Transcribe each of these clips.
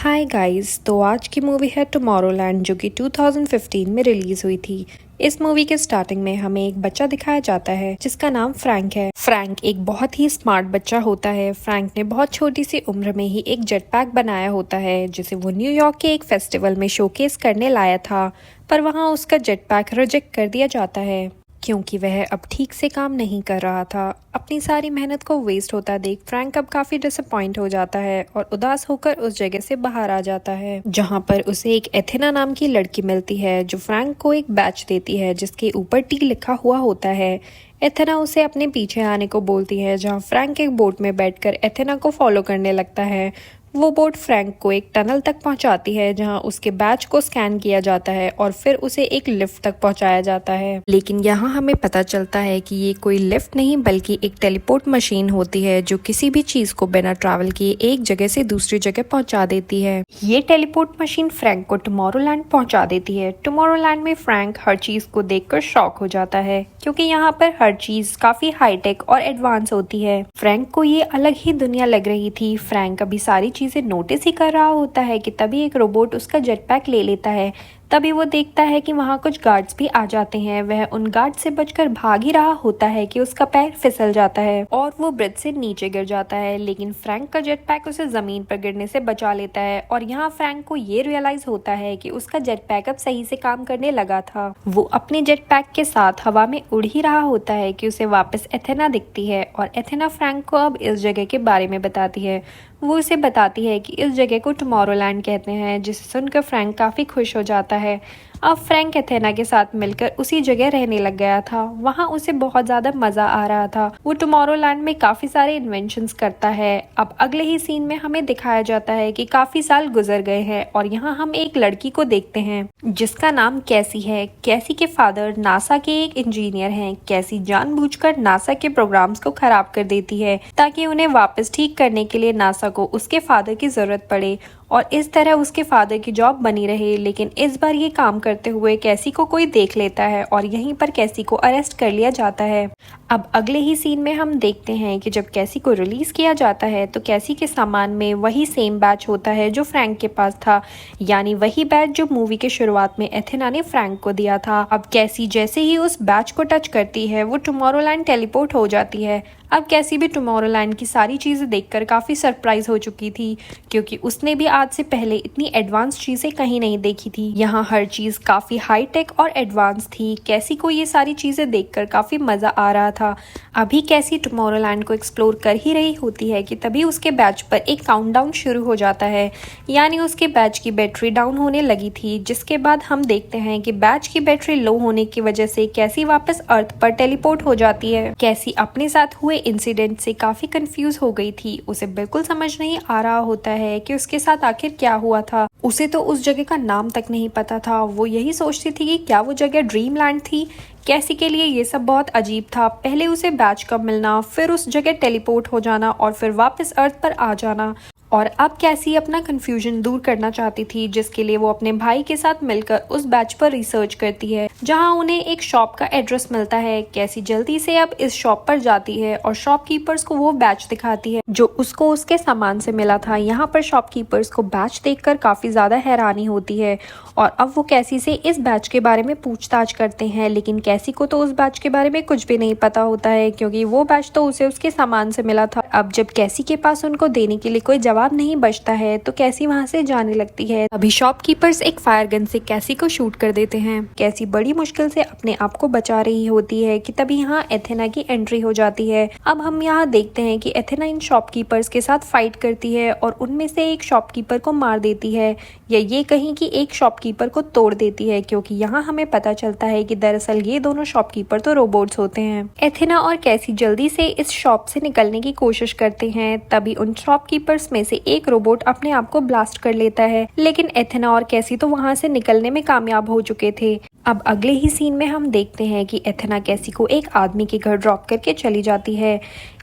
Hi guys, तो आज की मूवी है टुमारोलैंड जो कि 2015 में रिलीज हुई थी। इस मूवी के स्टार्टिंग में हमें एक बच्चा दिखाया जाता है जिसका नाम फ्रैंक है। फ्रैंक एक बहुत ही स्मार्ट बच्चा होता है। फ्रैंक ने बहुत छोटी सी उम्र में ही एक जेट पैक बनाया होता है जिसे वो न्यूयॉर्क के एक फेस्टिवल में शोकेस करने लाया था, पर वहाँ उसका जेट पैक रिजेक्ट कर दिया जाता है क्योंकि वह अब ठीक से काम नहीं कर रहा था। अपनी सारी मेहनत को वेस्ट होता देख फ्रैंक अब काफी डिसअपॉइंट हो जाता है और उदास होकर उस जगह से बाहर आ जाता है, जहां पर उसे एक एथेना नाम की लड़की मिलती है जो फ्रैंक को एक बैच देती है जिसके ऊपर टी लिखा हुआ होता है। एथेना उसे अपने पीछे आने को बोलती है, जहां फ्रैंक एक बोट में बैठकर एथेना को फॉलो करने लगता है। वो बोट फ्रैंक को एक टनल तक पहुंचाती है जहां उसके बैच को स्कैन किया जाता है और फिर उसे एक लिफ्ट तक पहुंचाया जाता है। लेकिन यहाँ हमें पता चलता है कि ये कोई लिफ्ट नहीं बल्कि एक टेलीपोर्ट मशीन होती है जो किसी भी चीज को बिना ट्रैवल किए एक जगह से दूसरी जगह पहुंचा देती है। ये टेलीपोर्ट मशीन फ्रैंक को टुमारोलैंड पहुंचा देती है। टुमारोलैंड में फ्रैंक हर चीज को देखकर शॉक हो जाता है क्योंकि यहाँ पर हर चीज काफी हाईटेक और एडवांस होती है। फ्रैंक को ये अलग ही दुनिया लग रही थी। फ्रैंक अभी सारी चीजें नोटिस ही कर रहा होता है कि तभी एक रोबोट उसका जेट पैक ले लेता है। तभी वो देखता है कि वहाँ कुछ गार्ड्स भी आ जाते हैं। वह उन गार्ड से बचकर भाग ही रहा होता है कि उसका पैर फिसल जाता है और वो ब्रिज से नीचे गिर जाता है, लेकिन फ्रैंक का जेट पैक उसे जमीन पर गिरने से बचा लेता है। और यहाँ फ्रैंक को ये रियलाइज होता है कि उसका जेट पैक अब सही से काम करने लगा था। वो अपने जेट पैक के साथ हवा में उड़ ही रहा होता है कि उसे वापस एथेना दिखती है और एथेना फ्रैंक को अब इस जगह के बारे में बताती है। वो उसे बताती है कि इस जगह को टुमारोलैंड कहते हैं, जिसे सुनकर फ्रैंक काफी खुश हो जाता है। अब फ्रैंक एथेना के साथ मिलकर उसी जगह रहने लग गया था। वहाँ उसे बहुत ज्यादा मजा आ रहा था। वो टुमारोलैंड में काफी सारे इन्वेंशंस करता है। अब अगले ही सीन में हमें दिखाया जाता है कि काफी साल गुजर गए हैं और यहाँ हम एक लड़की को देखते हैं जिसका नाम कैसी है। कैसी के फादर नासा के एक इंजीनियर हैं। कैसी जानबूझकर नासा के प्रोग्राम्स को खराब कर देती है ताकि उन्हें वापस ठीक करने के लिए नासा को उसके फादर की जरूरत पड़े और इस तरह उसके फादर की जॉब बनी रहे। लेकिन इस बार ये काम करते हुए कैसी को कोई देख लेता है और यहीं पर कैसी को अरेस्ट कर लिया जाता है। अब अगले ही सीन में हम देखते हैं कि जब कैसी को रिलीज किया जाता है तो कैसी के सामान में वही सेम बैच होता है जो फ्रैंक के पास था, यानी वही बैच जो मूवी के शुरुआत में एथेना ने फ्रैंक को दिया था। अब कैसी जैसे ही उस बैच को टच करती है वो टुमारोलैंड टेलीपोर्ट हो जाती है। अब कैसी भी टुमारोलैंड की सारी चीजें देखकर काफी सरप्राइज हो चुकी थी क्योंकि उसने भी आज से पहले इतनी एडवांस चीजें कहीं नहीं देखी थी। यहाँ हर चीज काफी हाईटेक और एडवांस थी। कैसी को ये सारी चीजें देखकर काफी मजा आ रहा था। अभी कैसी टुमारोलैंड को एक्सप्लोर कर ही रही होती है कि तभी उसके बैच पर एक काउंटडाउन शुरू हो जाता है, यानी उसके बैच की बैटरी डाउन होने लगी थी। जिसके बाद हम देखते हैं कि बैच की बैटरी लो होने की वजह से कैसी वापस अर्थ पर टेलीपोर्ट हो जाती है। कैसी अपने साथ हुए इंसिडेंट से काफी कंफ्यूज हो गई थी। उसे बिल्कुल समझ नहीं आ रहा होता है कि उसके साथ आखिर क्या हुआ था। उसे तो उस जगह का नाम तक नहीं पता था। वो यही सोचती थी कि क्या वो जगह ड्रीम लैंड थी। कैसी के लिए ये सब बहुत अजीब था। पहले उसे बैच का मिलना, फिर उस जगह टेलीपोर्ट हो जाना और फिर वापस अर्थ पर आ जाना। और अब कैसी अपना कंफ्यूजन दूर करना चाहती थी, जिसके लिए वो अपने भाई के साथ मिलकर उस बैच पर रिसर्च करती है जहां उन्हें एक शॉप का एड्रेस मिलता है। कैसी जल्दी से अब इस शॉप पर जाती है और शॉपकीपर्स को वो बैच दिखाती है जो उसको उसके सामान से मिला था। यहाँ पर शॉपकीपर्स को बैच देखकर काफी ज्यादा हैरानी होती है और अब वो कैसी से इस बैच के बारे में पूछताछ करते हैं, लेकिन कैसी को तो उस बैच के बारे में कुछ भी नहीं पता होता है क्योंकि वो बैच तो उसे उसके सामान से मिला था। अब जब कैसी के पास उनको देने के लिए कोई जवाब नहीं बचता है तो कैसी वहां से जाने लगती है। अभी शॉपकीपर्स एक फायर गन से कैसी को शूट कर देते हैं। कैसी बड़ी मुश्किल से अपने आप को बचा रही होती है कि तभी यहाँ एथेना की एंट्री हो जाती है। अब हम यहाँ देखते हैं कि एथेना इन शॉपकीपर्स के साथ फाइट करती है और उनमें से एक शॉपकीपर को मार देती है, या ये कहीं कि एक शॉपकीपर को तोड़ देती है, क्योंकि यहाँ हमें पता चलता है कि दरअसल ये दोनों शॉपकीपर तो रोबोट्स होते हैं। एथेना और कैसी जल्दी से इस शॉप से निकलने की कोशिश करते हैं। तभी उन शॉपकीपर्स में से एक रोबोट अपने आप को ब्लास्ट कर लेता है, लेकिन एथेना और कैसी तो वहां से निकलने में कामयाब हो चुके थे। अब अगले ही सीन में हम देखते हैं कि एथेना कैसी को एक आदमी के घर ड्रॉप करके चली जाती है।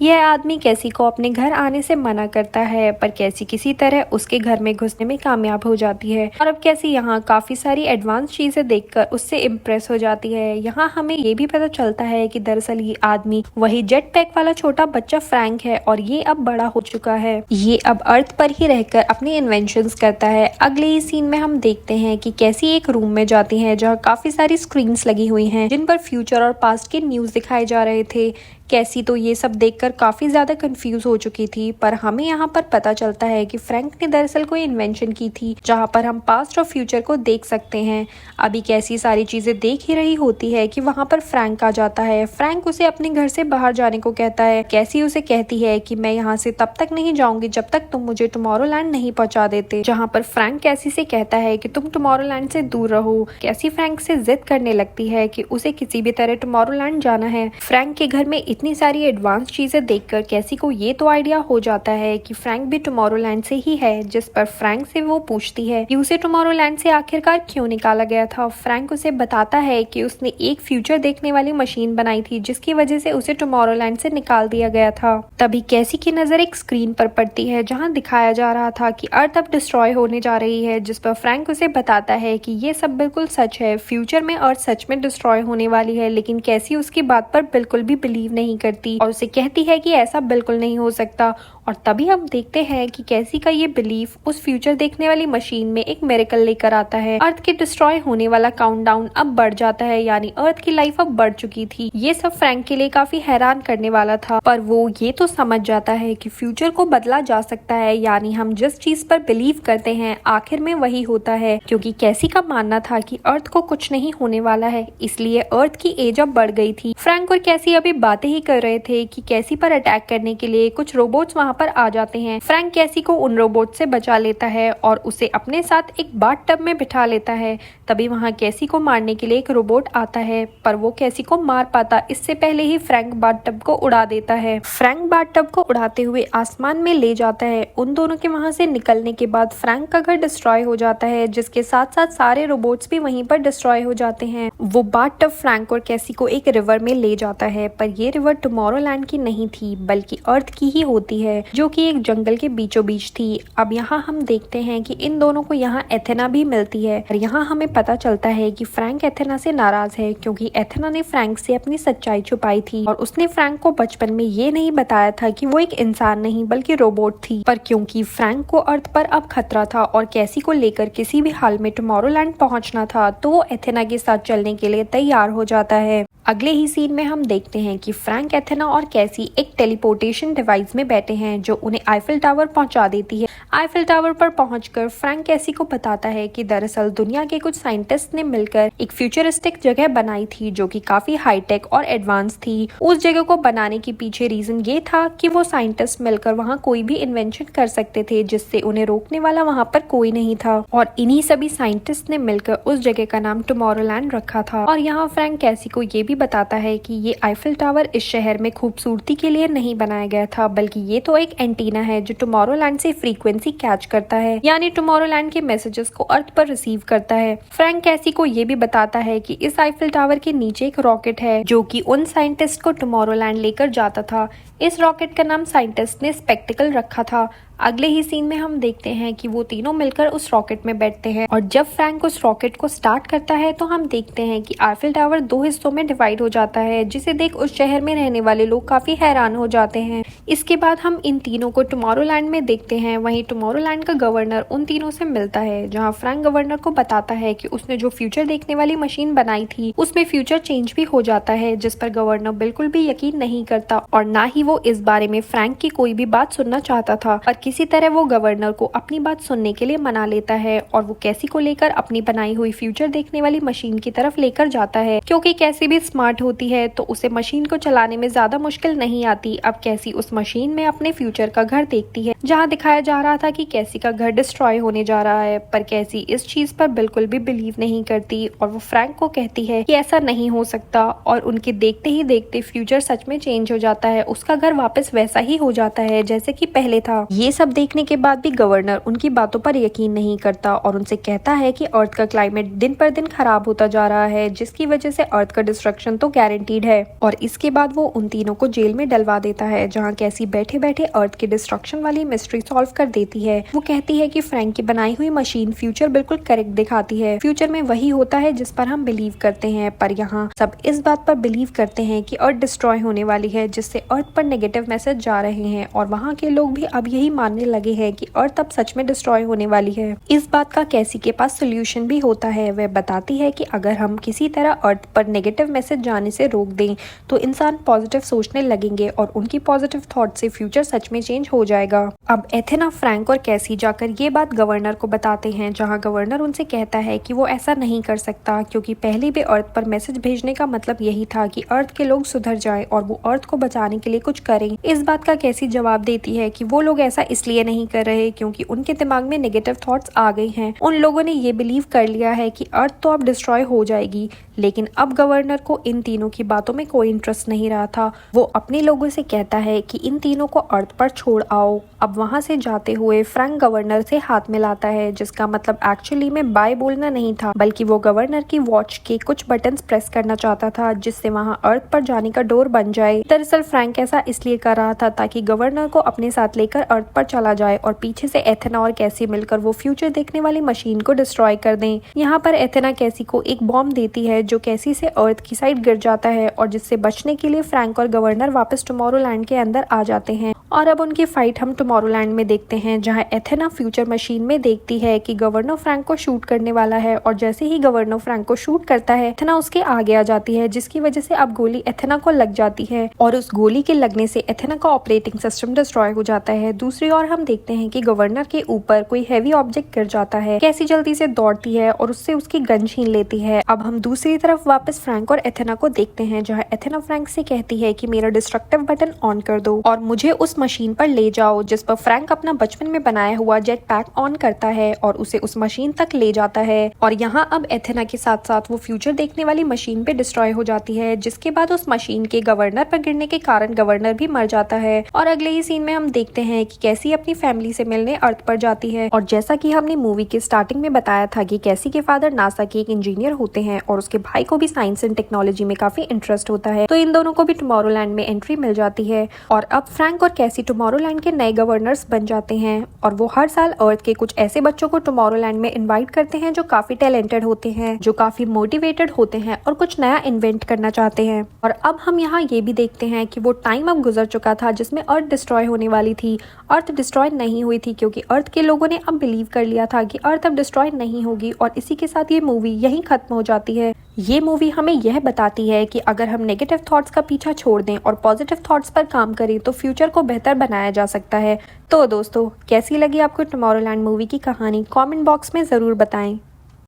यह आदमी कैसी को अपने घर आने से मना करता है, पर कैसी किसी तरह उसके घर में घुसने में कामयाब हो जाती है और अब कैसी यहाँ काफी सारी एडवांस चीजें देखकर उससे इम्प्रेस हो जाती है। यहाँ हमें ये भी पता चलता है कि दरअसल ये आदमी वही जेट पैक वाला छोटा बच्चा फ्रैंक है और ये अब बड़ा हो चुका है। ये अब अर्थ पर ही रहकर अपनी इन्वेंशंस करता है। अगले ही सीन में हम देखते हैं कि कैसी एक रूम में जाती है जहाँ काफी सारी स्क्रीन्स लगी हुई हैं जिन पर फ्यूचर और पास्ट के न्यूज दिखाए जा रहे थे। कैसी तो ये सब देखकर काफी ज्यादा कंफ्यूज हो चुकी थी, पर हमें यहाँ पर पता चलता है कि फ्रैंक ने दरअसल कोई इन्वेंशन की थी जहाँ पर हम पास्ट और फ्यूचर को देख सकते हैं। अभी कैसी सारी चीजें देख ही रही होती है कि वहाँ पर फ्रैंक आ जाता है। फ्रैंक उसे अपने घर से बाहर जाने को कहता है। कैसी उसे कहती है कि मैं यहाँ से तब तक नहीं जाऊंगी जब तक तुम मुझे टुमारोलैंड नहीं पहुँचा देते, जहाँ पर फ्रैंक कैसी से कहता है कि तुम टुमारोलैंड से दूर रहो। कैसी फ्रैंक से जिद करने लगती है कि उसे किसी भी तरह टुमारोलैंड जाना है। फ्रैंक के घर में इतनी सारी एडवांस चीजें देखकर कैसी को ये तो आइडिया हो जाता है कि फ्रैंक भी टुमारोलैंड से ही है, जिस पर फ्रैंक से वो पूछती है कि उसे टुमारोलैंड से आखिरकार क्यों निकाला गया था। फ्रैंक उसे बताता है कि उसने एक फ्यूचर देखने वाली मशीन बनाई थी जिसकी वजह से उसे टुमारोलैंड से निकाल दिया गया था। तभी कैसी की नजर एक स्क्रीन पर पड़ती है जहाँ दिखाया जा रहा था कि अर्थ अब डिस्ट्रॉय होने जा रही है, जिस पर फ्रैंक उसे बताता है कि ये सब बिल्कुल सच है, फ्यूचर में अर्थ सच में डिस्ट्रॉय होने वाली है। लेकिन कैसी उसकी बात पर बिल्कुल भी बिलीव नहीं करती और उसे कहती है कि ऐसा बिल्कुल नहीं हो सकता। और तभी हम देखते हैं कि कैसी का ये बिलीफ उस फ्यूचर देखने वाली मशीन में एक मिरेकल लेकर आता है। अर्थ के डिस्ट्रॉय होने वाला काउंटडाउन अब बढ़ जाता है, यानी अर्थ की लाइफ अब बढ़ चुकी थी। ये सब फ्रैंक के लिए काफी हैरान करने वाला था, पर वो ये तो समझ जाता है कि फ्यूचर को बदला जा सकता है, यानी हम जिस चीज पर बिलीव करते हैं आखिर में वही होता है। क्योंकि कैसी का मानना था कि अर्थ को कुछ नहीं होने वाला है, इसलिए अर्थ की एज अब बढ़ गई थी। फ्रैंक और कैसी अभी बातें ही कर रहे थे कि कैसी पर अटैक करने के लिए कुछ रोबोट्स वहाँ पर आ जाते हैं। फ्रैंक कैसी को उन रोबोट से बचा लेता है और उसे अपने साथ एक बाथ टब में बिठा लेता है। तभी वहाँ कैसी को मारने के लिए एक रोबोट आता है, पर वो कैसी को मार पाता इससे पहले ही फ्रैंक बाथ टब को उड़ा देता है। फ्रैंक बाथ टब को उड़ाते हुए आसमान में ले जाता है। उन दोनों के वहाँ से निकलने के बाद फ्रैंक का घर डिस्ट्रॉय हो जाता है, जिसके साथ साथ सारे रोबोट्स भी वहीं पर डिस्ट्रॉय हो जाते हैं। वो बाथ टब फ्रैंक और कैसी को एक रिवर में ले जाता है, पर ये रिवर टुमारोलैंड की नहीं थी बल्कि अर्थ की ही होती है, जो कि एक जंगल के बीचों बीच थी। अब यहाँ हम देखते हैं कि इन दोनों को यहाँ एथेना भी मिलती है और यहाँ हमें पता चलता है कि फ्रैंक एथेना से नाराज है क्योंकि एथेना ने फ्रैंक से अपनी सच्चाई छुपाई थी और उसने फ्रैंक को बचपन में ये नहीं बताया था कि वो एक इंसान नहीं बल्कि रोबोट थी। पर क्योंकि फ्रैंक को अर्थ पर अब खतरा था और कैसी को लेकर किसी भी हाल में टुमारोलैंड पहुंचना था, तो वो एथेना के साथ चलने के लिए तैयार हो जाता है। अगले ही सीन में हम देखते हैं कि फ्रैंक, एथेना और कैसी एक टेलीपोर्टेशन डिवाइस में बैठे हैं जो उन्हें आईफिल टावर पहुंचा देती है। आईफिल टावर पर पहुंचकर फ्रैंक कैसी को बताता है कि दरअसल दुनिया के कुछ साइंटिस्ट ने मिलकर एक फ्यूचरिस्टिक जगह बनाई थी जो कि काफी हाईटेक और एडवांस थी। उस जगह को बनाने के पीछे रीजन ये था कि वो साइंटिस्ट मिलकर वहाँ कोई भी इन्वेंशन कर सकते थे जिससे उन्हें रोकने वाला वहाँ पर कोई नहीं था। और इन्हीं सभी साइंटिस्ट ने मिलकर उस जगह का नाम टुमारोलैंड रखा था। और यहाँ फ्रैंक कैसी को ये भी बताता है कि ये आईफिल टावर इस शहर में खूबसूरती के लिए नहीं बनाया गया था, बल्कि ये तो एक एंटीना है जो टुमारोलैंड से फ्रीक्वेंसी कैच करता है, यानी टुमारोलैंड के मैसेजेस को अर्थ पर रिसीव करता है। फ्रैंक कैसी को ये भी बताता है कि इस आईफिल टावर के नीचे एक रॉकेट है जो कि उन साइंटिस्ट को टुमारोलैंड लेकर जाता था। इस रॉकेट का नाम साइंटिस्ट ने स्पेक्टिकल रखा था। अगले ही सीन में हम देखते हैं कि वो तीनों मिलकर उस रॉकेट में बैठते हैं और जब फ्रैंक उस रॉकेट को स्टार्ट करता है तो हम देखते हैं कि आईफिल टावर 2 हिस्सों में डिवाइड हो जाता है, जिसे देख उस शहर में रहने वाले लोग काफी हैरान हो जाते हैं। इसके बाद हम इन तीनों को टुमारोलैंड में देखते हैं। वहीं टुमारोलैंड का गवर्नर उन तीनों से मिलता है, जहाँ फ्रैंक गवर्नर को बताता है कि उसने जो फ्यूचर देखने वाली मशीन बनाई थी उसमें फ्यूचर चेंज भी हो जाता है, जिस पर गवर्नर बिल्कुल भी यकीन नहीं करता और ना ही वो इस बारे में फ्रैंक की कोई भी बात सुनना चाहता था। पर किसी तरह वो गवर्नर को अपनी बात सुनने के लिए मना लेता है और वो कैसी को लेकर अपनी बनाई हुई फ्यूचर देखने वाली मशीन की तरफ लेकर जाता है। क्योंकि कैसी भी स्मार्ट होती है तो उसे मशीन को चलाने में ज्यादा मुश्किल नहीं आती। अब कैसी उस मशीन में अपने फ्यूचर का घर देखती है, जहाँ दिखाया जा रहा था कि कैसी का घर डिस्ट्रॉय होने जा रहा है। पर कैसी इस चीज पर बिल्कुल भी बिलीव नहीं करती और वो फ्रैंक को कहती है कि ऐसा नहीं हो सकता और उनके देखते ही देखते फ्यूचर सच में चेंज हो जाता है। उसका घर वापस वैसा ही हो जाता है जैसे कि पहले था। ये सब देखने के बाद भी गवर्नर उनकी बातों पर यकीन नहीं करता और उनसे कहता है कि अर्थ का क्लाइमेट दिन पर दिन खराब होता जा रहा है, जिसकी वजह से अर्थ का डिस्ट्रक्शन तो गारंटीड है। और इसके बाद वो उन तीनों को जेल में डलवा देता है, जहाँ कैसी बैठे बैठे अर्थ के डिस्ट्रक्शन वाली मिस्ट्री सॉल्व कर देती है। वो कहती है कि फ्रैंक की बनाई हुई मशीन फ्यूचर बिल्कुल करेक्ट दिखाती है, फ्यूचर में वही होता है जिस पर हम बिलीव करते हैं। पर यहाँ सब इस बात पर बिलीव करते हैं कि अर्थ डिस्ट्रॉय होने वाली है, जिससे अर्थ पर नेगेटिव मैसेज जा रहे हैं और वहाँ के लोग भी अब यही मानने लगे हैं कि अर्थ अब सच में डिस्ट्रॉय होने वाली है। इस बात का कैसी के पास सोल्यूशन भी होता है। वह बताती है कि अगर हम किसी तरह अर्थ पर नेगेटिव मैसेज जाने से रोक दें तो इंसान पॉजिटिव सोचने लगेंगे और उनकी पॉजिटिव थॉट से फ्यूचर सच में चेंज हो जाएगा। अब एथेना, फ्रैंक और कैसी जाकर ये बात गवर्नर को बताते हैं, जहाँ गवर्नर उनसे कहता है कि वो ऐसा नहीं कर सकता, क्योंकि पहले भी अर्थ पर मैसेज भेजने का मतलब यही था कि अर्थ के लोग सुधर जाएं और वो अर्थ को बचाने के लिए कुछ करें। इस बात का कैसी जवाब देती है कि वो लोग ऐसा इसलिए नहीं कर रहे क्योंकि उनके दिमाग में नेगेटिव थॉट्स आ गई हैं। उन लोगों ने ये बिलीव कर लिया है कि अर्थ तो अब डिस्ट्रॉय हो जाएगी। लेकिन अब गवर्नर को इन तीनों की बातों में कोई इंटरेस्ट नहीं रहा था। वो अपने लोगों से कहता है कि इन तीनों को अर्थ पर छोड़ आओ। अब वहां से जाते हुए फ्रैंक गवर्नर से हाथ मिलाता है, जिसका मतलब एक्चुअली में बाय बोलना नहीं था, बल्कि वो गवर्नर की वॉच के कुछ बटन्स प्रेस करना चाहता था, जिससे वहां अर्थ पर जाने का डोर बन जाए। दरअसल फ्रैंक ऐसा इसलिए कर रहा था ताकि गवर्नर को अपने साथ लेकर अर्थ पर चला जाए और पीछे से एथेना और कैसी मिलकर वो फ्यूचर देखने वाली मशीन को डिस्ट्रॉय कर दें। यहाँ पर एथेना कैसी को एक बॉम्ब देती है जो कैसी से अर्थ की साइड गिर जाता है और जिससे बचने के लिए फ्रैंक और गवर्नर वापस टुमारोलैंड के अंदर आ जाते हैं। और अब उनकी फाइट हम टुमारोलैंड में देखते हैं, जहां एथेना फ्यूचर मशीन में देखती है कि गवर्नर फ्रैंक को शूट करने वाला है और जैसे ही गवर्नर फ्रैंक को शूट करता है, एथेना उसके आगे आ जाती है, जिसकी वजह से अब गोली एथेना को लग जाती है और उस गोली के लगने से एथेना का ऑपरेटिंग सिस्टम डिस्ट्रॉय हो जाता है। दूसरी ओर हम देखते हैं कि गवर्नर के ऊपर कोई हैवी ऑब्जेक्ट गिर जाता है। कैसी जल्दी से दौड़ती है और उससे उसकी गन छीन लेती है। अब हम दूसरी तरफ वापस फ्रैंक और एथेना को देखते हैं, जहाँ एथेना फ्रैंक से कहती है कि मेरा डिस्ट्रक्टिव बटन ऑन कर दो और मुझे उस मशीन पर ले जाओ, जिस पर फ्रैंक अपना बचपन में बनाया हुआ जेट पैक ऑन करता है और उसे उस मशीन तक ले जाता है। और यहाँ अब एथेना के साथ साथ वो फ्यूचर देखने वाली मशीन पे डिस्ट्रॉय हो जाती है, जिसके बाद उस मशीन के गवर्नर पर गिरने के कारण गवर्नर भी मर जाता है। और अगले ही सीन में हम देखते हैं कि कैसी अपनी फैमिली से मिलने अर्थ पर जाती है। और जैसा कि हमने मूवी के स्टार्टिंग में बताया था कि कैसी के फादर नासा के एक इंजीनियर होते हैं और उसके भाई को भी साइंस एंड टेक्नोलॉजी में काफी इंटरेस्ट होता है, तो इन दोनों को भी टुमारोलैंड में एंट्री मिल जाती है। और अब फ्रैंक और कैसी टुमारोलैंड के नए गवर्नर्स बन जाते हैं और वो हर साल अर्थ के कुछ ऐसे बच्चों को टुमारोलैंड में इनवाइट करते हैं जो काफी टैलेंटेड होते हैं, जो काफी मोटिवेटेड होते हैं और कुछ नया इन्वेंट करना चाहते हैं। और अब हम यहाँ ये भी देखते हैं कि वो टाइम अब गुजर चुका था जिसमें अर्थ डिस्ट्रॉय होने वाली थी। अर्थ डिस्ट्रॉय नहीं हुई थी क्योंकि अर्थ के लोगों ने अब बिलीव कर लिया था कि अर्थ अब डिस्ट्रॉय नहीं होगी और इसी के साथ ये मूवी यहीं खत्म हो जाती है। ये मूवी हमें यह बताती है कि अगर हम नेगेटिव थॉट्स का पीछा छोड़ दें और पॉजिटिव थॉट्स पर काम करें तो फ्यूचर को बेहतर बनाया जा सकता है। तो दोस्तों, कैसी लगी आपको टुमारोलैंड मूवी की कहानी? कमेंट बॉक्स में ज़रूर बताएं।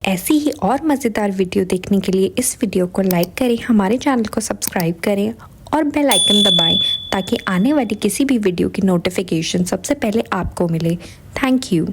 ऐसी ही और मज़ेदार वीडियो देखने के लिए इस वीडियो को लाइक करें, हमारे चैनल को सब्सक्राइब करें और बेल आइकन दबाएं ताकि आने वाली किसी भी वीडियो की नोटिफिकेशन सबसे पहले आपको मिले। Thank you.